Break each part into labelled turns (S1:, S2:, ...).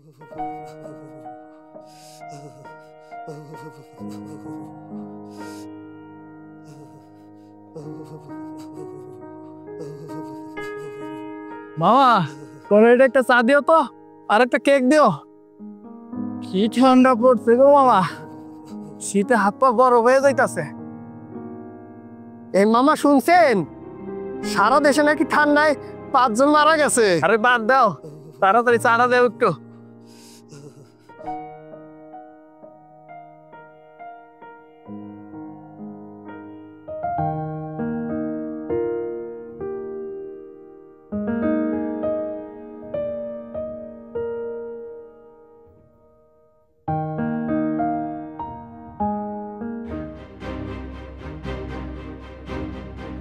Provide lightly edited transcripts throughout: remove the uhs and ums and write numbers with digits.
S1: মামা কড়াইটা একটা চা দিও তো, আর একটা কেক দিও। কি ঠান্ডা পড়ছে গো মামা, শীতে হাত পা বরফ হয়ে যাইতাছে।
S2: এই মামা শুনছেন, সারা দেশে নাকি ঠান্ডায় 5 জন মারা গেছে।
S1: আরে বাদ দাও, তাড়াতাড়ি চাটা দেও একটু।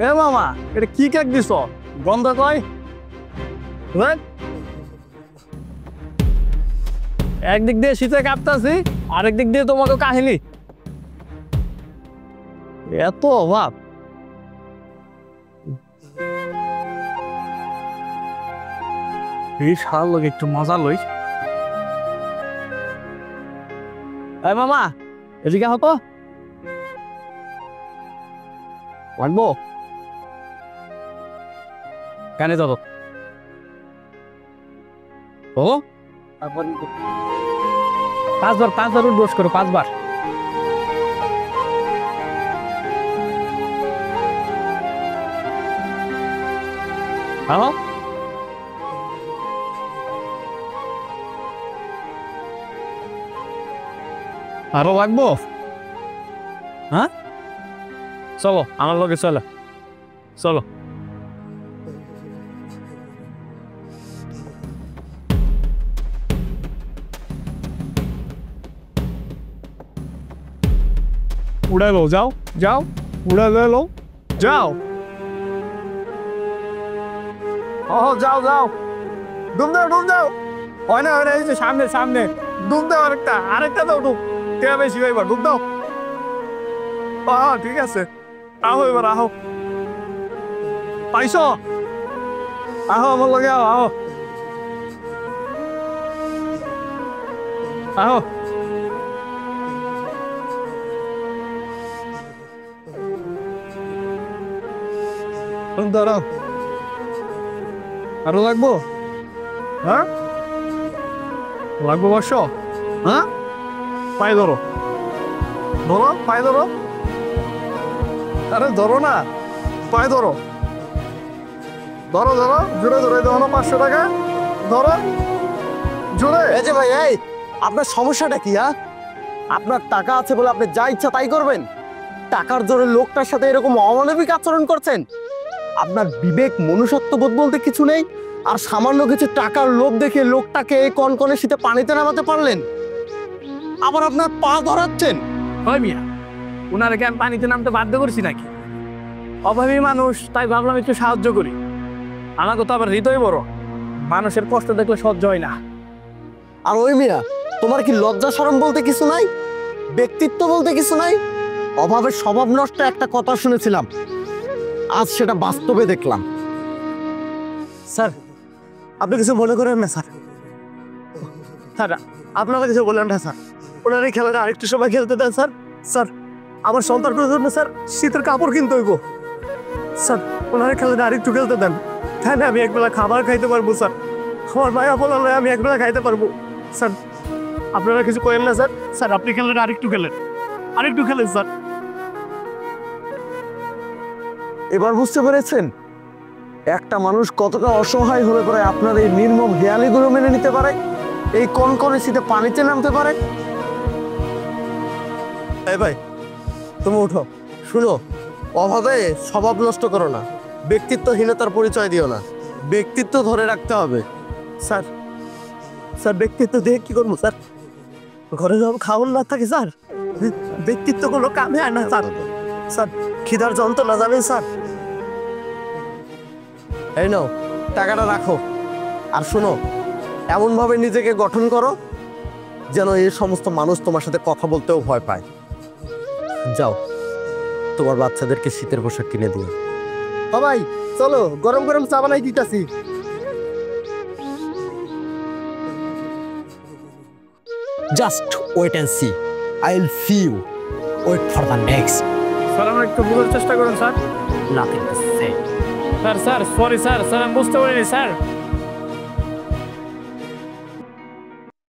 S1: এ মামা, এটা কি কেক দিছ? গন্ধ কয়। একদিক দিয়ে শীতে কাঁপতাছি, আরেক দিক দিয়ে তোমাকে কাহিনী। এত অভাব। এই সার লোক একটু মজা লই। এই মামা, এদিকে হতো লাগবো। কানে যাবো ও 5 বার উঠবোস করো, 5 বার। হ্যালো, আরো লাগবো? হ্যাঁ, চলো আমার লগে চলো, চলো। উড়ে লো, যাও যাও, উড়ে লো, যাও। ও যাও যাও, ডুব দাও ডুব দাও। হয় না, এই যে সামনে সামনে ডুব দাও, আরেকটা দাও ডুব। কে বেশি এবার ডুব দাও। ঠিক আছে, আহো এবার আহো। পাইছো? আহো আমার লগে, আহো আহো আহো। দাঁড়াও, আরো লাগবো? হ্যাঁ লাগবো, বসো। হ্যাঁ, পায়ে ধরো, ধরো পায়ে ধরো। আরে ধরো না, পায়ে ধরো, ধরো ধরো, জোরে ধরে দেবো না। 500 টাকা ধরো জোরে।
S2: এই যে ভাই, এই আপনার সমস্যাটা কি? আপনার টাকা আছে বলে আপনি যা ইচ্ছা তাই করবেন? টাকার জোরে লোকটার সাথে এরকম অমানবিক আচরণ করছেন? আপনার বিবেক মনুষ্যত্ব বোধ বলতে কিছু নেই, আর সামান্য কিছু টাকার লোভ দেখে লোকটাকে এই কনকনে শীতে পানিতে নামাতে পারলেন, আবার আপনার পা ধরাচ্ছেন।
S1: হয় মিয়া, ওনারকে আমি পানিতে নামতে বাধ্য করছি নাকি? অভাবী মানুষ, তাই ভাবলাম একটু সাহায্য করি। আমাকে তো আবার হৃদয় বড়, মানুষের কষ্ট দেখলে সহ্য হয় না।
S2: আর ওই মিয়া, তোমার কি লজ্জা শরম বলতে কিছু নাই? ব্যক্তিত্ব বলতে কিছু নাই? অভাবের স্বভাব নষ্ট একটা কথা শুনেছিলাম, আজ সেটা বাস্তবে দেখলাম।
S1: স্যার, আপনি কিছু মনে করেন না স্যার। স্যার, আপনারা কিছু বললেন না স্যার। ওনার এই খেলাটা আরেকটু সময় খেলতে দেন স্যার। স্যার, আমার সন্তানের জন্য স্যার শীতের কাপড় কিনতে হইব স্যার। ওনার খেলাটা আরেকটু খেলতে দেন, তাহলে আমি একবেলা খাবার খাইতে পারবো স্যার। আমার মায়া বলালে আমি একবেলা খাইতে পারবো স্যার। আপনারা কিছু করেন না স্যার। স্যার, আপনি খেলাটা আরেকটু খেলেন, আরেকটু খেলেন স্যার।
S2: এবার বুঝতে পেরেছেন একটা মানুষ কতটা অসহায় হলে পরে আপনার এই নির্মম হেয়ালিগুলো মেনে নিতে পারে, এই কনকনে শীতে পানিতে নামতে পারে? এই ভাই, তুমি উঠো। শুনো, অভাবে স্বভাব নষ্ট করো না, ব্যক্তিত্বহীনতার পরিচয় দিও না, ব্যক্তিত্ব ধরে রাখতে হবে।
S1: স্যার, স্যার ব্যক্তিত্ব দিয়ে কি করবো স্যার? ঘরে যখন খাওয়ান না থাকে স্যার, ব্যক্তিত্ব কোনো কামে আয় না স্যার। স্যার, খিদার যন্ত্রণা জানেন স্যার।
S2: এই নাও টাকাটা রাখো, আর শোনো, এমনভাবে নিজেকে গঠন করো যেন এই সমস্ত মানুষ তোমার সাথে কথা বলতেও ভয় পায়। যাও, তোমার বাচ্চাদেরকে শীতের পোশাক কিনে দিও। ভাই চলো, গরম গরম চা বানাই দিতেছি। Just wait and see, I will see you, wait for the next.
S1: Sir আমার একটু বোঝার চেষ্টা করুন sir.
S2: Nothing to say.
S1: Sir sorry sir, আমি বুঝতে পারিনি স্যার।